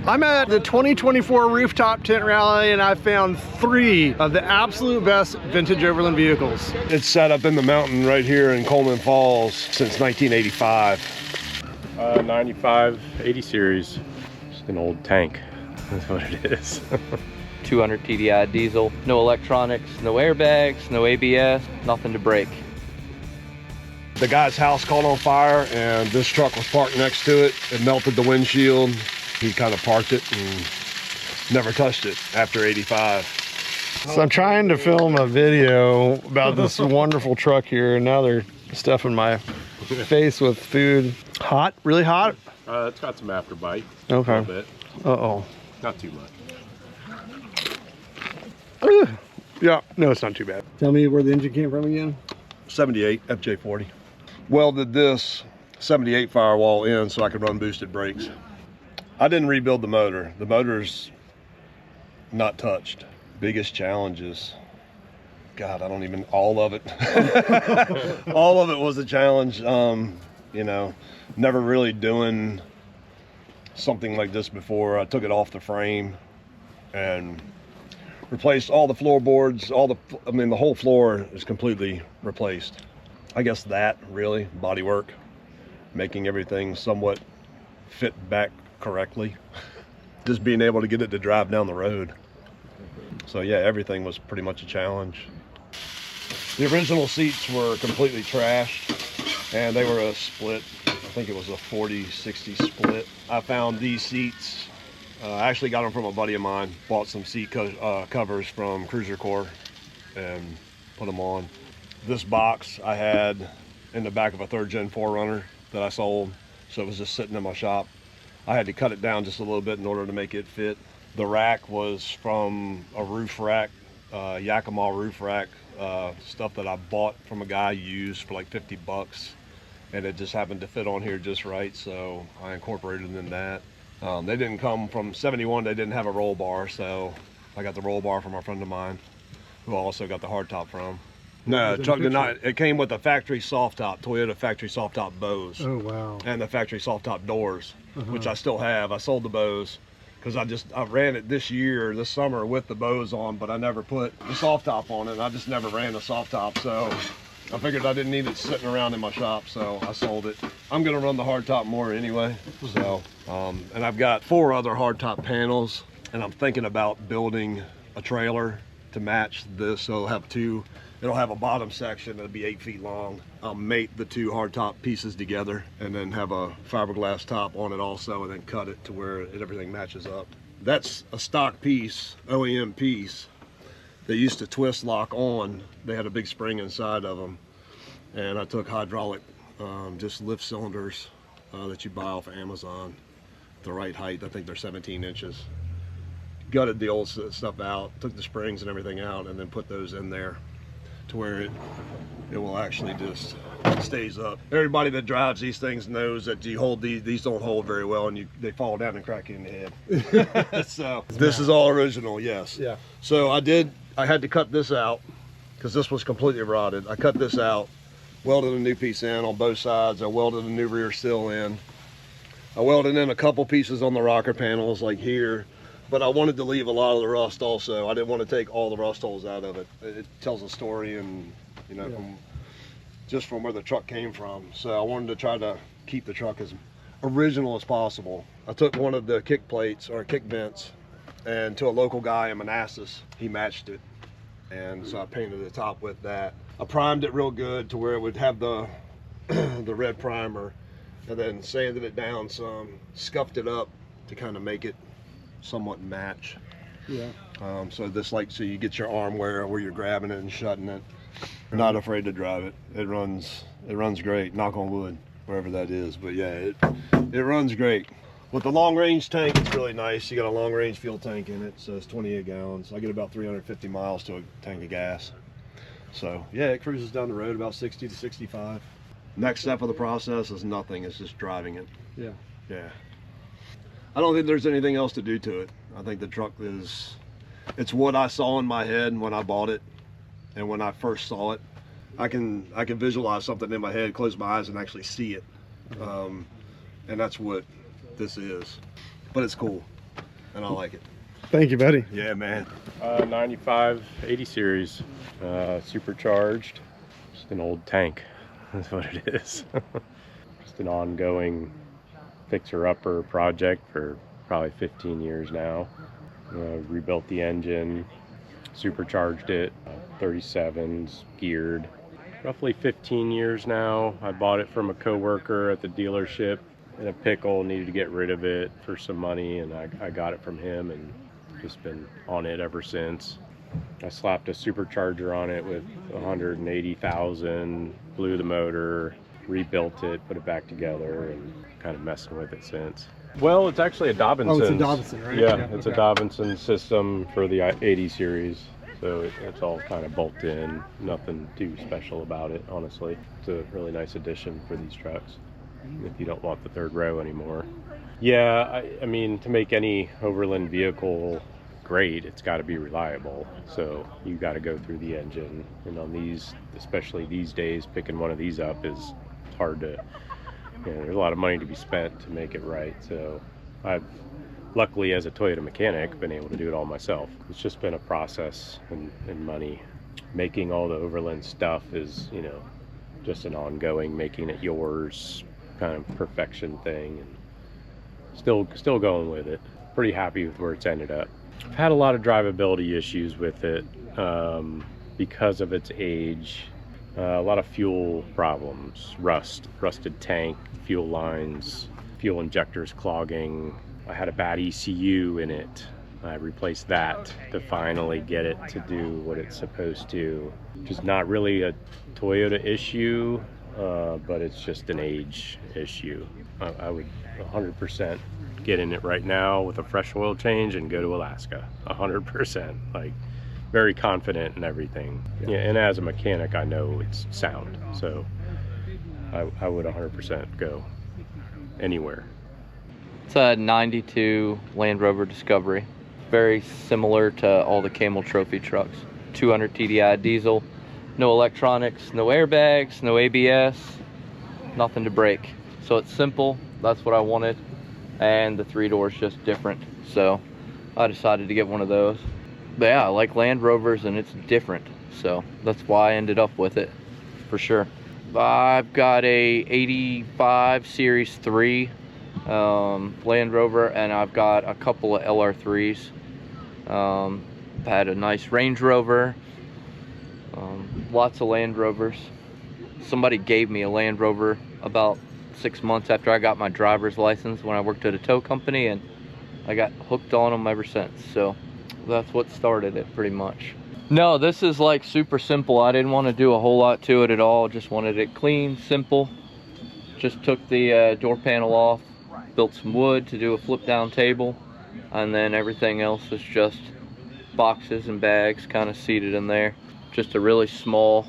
I'm at the 2024 Rooftop Tent Rally, and I found 3 of the absolute best vintage Overland vehicles. It's set up in the mountain right here in Coleman Falls since 1985. 95 80 series. Just an old tank. That's what it is. 200 TDI diesel, no electronics, no airbags, no ABS, nothing to break. The guy's house caught on fire and this truck was parked next to it. It melted the windshield. He kind of parked it and never touched it after 85. So I'm trying to film a video about this wonderful truck here, and now they're stuffing my face with food. Hot? Really hot? It's got some afterbite. Okay. A little bit. Uh-oh. Not too much. Yeah, no, it's not too bad. Tell me where the engine came from again. 78 FJ40. Welded this 78 firewall in so I could run boosted brakes. I didn't rebuild the motor. The motor's not touched. Biggest challenges, God, I don't even, all of it. All of it was a challenge. You know, never really doing something like this before. I took it off the frame and replaced all the floorboards, the whole floor is completely replaced. I guess that really, bodywork, making everything somewhat fit back correctly. Just being able to get it to drive down the road. So yeah, everything was pretty much a challenge. The original seats were completely trashed and they were a split. I think it was a 40-60 split. I found these seats. I actually got them from a buddy of mine. Bought some seat covers from Cruiser Core and put them on. This box I had in the back of a 3rd gen 4Runner that I sold, so it was just sitting in my shop. I had to cut it down just a little bit in order to make it fit. The rack was from a roof rack, Yakima roof rack, stuff that I bought from a guy used for like 50 bucks, and it just happened to fit on here just right, so I incorporated in that. They didn't come from 71, they didn't have a roll bar, so I got the roll bar from a friend of mine who I also got the hardtop from. No, the truck did not. It came with a factory soft top, Toyota factory soft top bows. Oh wow. And the factory soft top doors, which I still have. I sold the bows because I ran it this summer with the bows on, but I never put the soft top on it. I just never ran the soft top, so I figured I didn't need it sitting around in my shop, so I sold it. I'm gonna run the hardtop more anyway. So, and I've got 4 other hardtop panels, and I'm thinking about building a trailer to match this. So it'll have a bottom section that'll be 8 feet long. I'll mate the 2 hardtop pieces together and then have a fiberglass top on it also, and then cut it to where everything matches up. That's a stock piece, OEM piece. They used to twist lock on. They had a big spring inside of them. And I took hydraulic, just lift cylinders that you buy off of Amazon. The right height, I think they're 17 inches. Gutted the old stuff out, took the springs and everything out, and then put those in there to where it will actually just stays up. Everybody that drives these things knows that you hold these don't hold very well, and they fall down and crack you in the head. So this is all original, yes. Yeah. So I had to cut this out because this was completely rotted. I cut this out, welded a new piece in on both sides. I welded a new rear sill in. I welded in a couple pieces on the rocker panels like here, but I wanted to leave a lot of the rust also. I didn't want to take all the rust holes out of it. It tells a story, and you know, just from where the truck came from. So I wanted to try to keep the truck as original as possible. I took one of the kick plates or kick vents, and to a local guy in Manassas, he matched it. And so I painted the top with that. I primed it real good to where it would have the the red primer, and then sanded it down some, scuffed it up to kind of make it somewhat match. Yeah. So you get your arm where you're grabbing it and shutting it. Not afraid to drive it. It runs great, knock on wood, wherever that is. But yeah, it runs great. With the long range tank, it's really nice. You got a long range fuel tank in it, so it's 28 gallons. I get about 350 miles to a tank of gas. So yeah, it cruises down the road about 60 to 65. Next step of the process is nothing, it's just driving it. Yeah. Yeah. I don't think there's anything else to do to it. I think the truck it's what I saw in my head when I bought it, and when I first saw it. I can visualize something in my head, close my eyes, and actually see it. And that's what this is. But it's cool. and I like it. Thank you, buddy. Yeah, man. 95 80 series, supercharged. Just an old tank. That's what it is. Just an ongoing fixer-upper project for probably 15 years now. Rebuilt the engine, supercharged it, 37s, geared. Roughly 15 years now. I bought it from a coworker at the dealership in a pickle, needed to get rid of it for some money, and I got it from him and just been on it ever since. I slapped a supercharger on it with 180,000, blew the motor, rebuilt it, put it back together, and kind of messing with it since. Well, it's actually a Dobinson. Oh, it's a Dobinson, right? Yeah, it's a Dobinson system for the 80 series. So it's all kind of bolted in, nothing too special about it, honestly. It's a really nice addition for these trucks if you don't want the third row anymore. Yeah, I mean, to make any Overland vehicle great, it's got to be reliable. So you got to go through the engine. And on these, especially these days, picking one of these up is hard to, there's a lot of money to be spent to make it right. So I've, luckily as a Toyota mechanic, been able to do it all myself. It's just been a process and money. Making all the Overland stuff is, just an ongoing, making it yours kind of perfection thing, and still going with it. Pretty happy with where it's ended up. I've had a lot of drivability issues with it because of its age. A lot of fuel problems, rusted tank, fuel lines, fuel injectors clogging. I had a bad ECU in it. I replaced that to finally get it to do what it's supposed to. Which is not really a Toyota issue, but it's just an age issue. I would 100% get in it right now with a fresh oil change and go to Alaska. 100%. Like, very confident in everything. Yeah, and as a mechanic, I know it's sound. So I would 100% go anywhere. It's a 92 Land Rover Discovery. Very similar to all the Camel Trophy trucks. 200 TDI diesel. No electronics, no airbags, no ABS, nothing to break. So it's simple, that's what I wanted. And the 3-door's just different. So I decided to get one of those. But yeah, I like Land Rovers and it's different. So that's why I ended up with it, for sure. I've got a 85 Series 3 Land Rover, and I've got a couple of LR3s. I've had a nice Range Rover, lots of Land Rovers. Somebody gave me a Land Rover about 6 months after I got my driver's license when I worked at a tow company, and I got hooked on them ever since. So that's what started it, pretty much. No, this is like super simple. I didn't want to do a whole lot to it at all. Just wanted it clean, simple. Just took the door panel off, built some wood to do a flip down table, and then everything else is just boxes and bags kind of seated in there. Just a really small,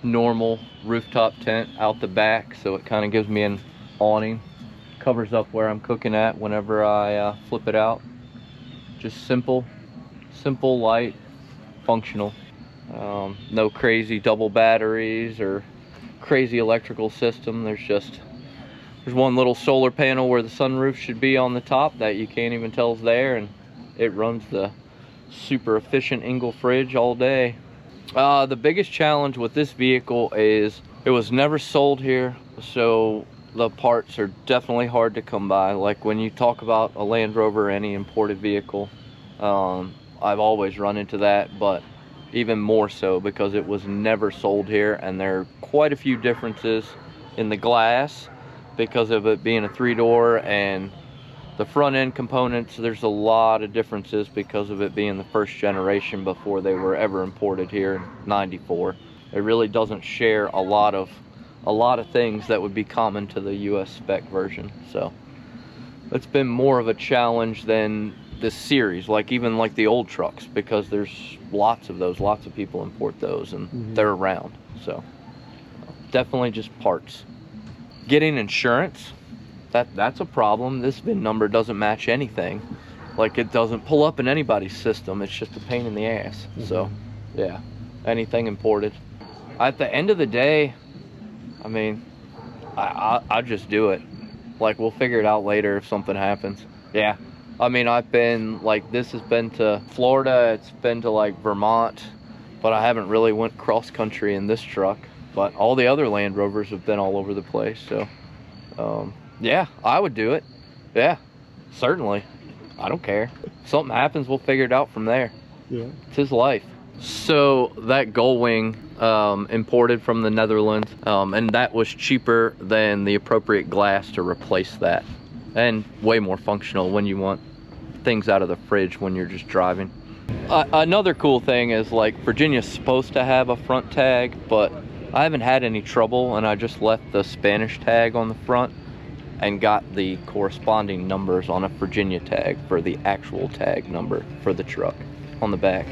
normal rooftop tent out the back, so it kind of gives me an awning. Covers up where I'm cooking at whenever I flip it out. Just simple, light, functional. No crazy double batteries or crazy electrical system. There's one little solar panel where the sunroof should be on the top that you can't even tell is there, and it runs the super efficient Engel fridge all day. The biggest challenge with this vehicle is it was never sold here, so the parts are definitely hard to come by. Like when you talk about a Land Rover or any imported vehicle, I've always run into that, but even more so because it was never sold here, and there are quite a few differences in the glass because of it being a 3-door, and the front end components, there's a lot of differences because of it being the first generation before they were ever imported here in '94. It really doesn't share a lot of things that would be common to the US spec version. So it's been more of a challenge than this series, like even like the old trucks, because there's lots of those, lots of people import those, and they're around. So definitely just parts. Getting insurance, that's a problem. This VIN number doesn't match anything. Like, it doesn't pull up in anybody's system. It's just a pain in the ass. So yeah, anything imported. At the end of the day, I mean, I just do it. Like, we'll figure it out later if something happens. Yeah, I mean, I've been, like, this has been to Florida, it's been to, like, Vermont, but I haven't really went cross-country in this truck. But all the other Land Rovers have been all over the place, so, yeah, I would do it. Yeah, certainly. I don't care. If something happens, we'll figure it out from there. Yeah. It's his life. So that gull wing imported from the Netherlands, and that was cheaper than the appropriate glass to replace that, and way more functional when you want things out of the fridge when you're just driving. Another cool thing is, like, Virginia's supposed to have a front tag, but I haven't had any trouble, and I just left the Spanish tag on the front and got the corresponding numbers on a Virginia tag for the actual tag number for the truck on the back.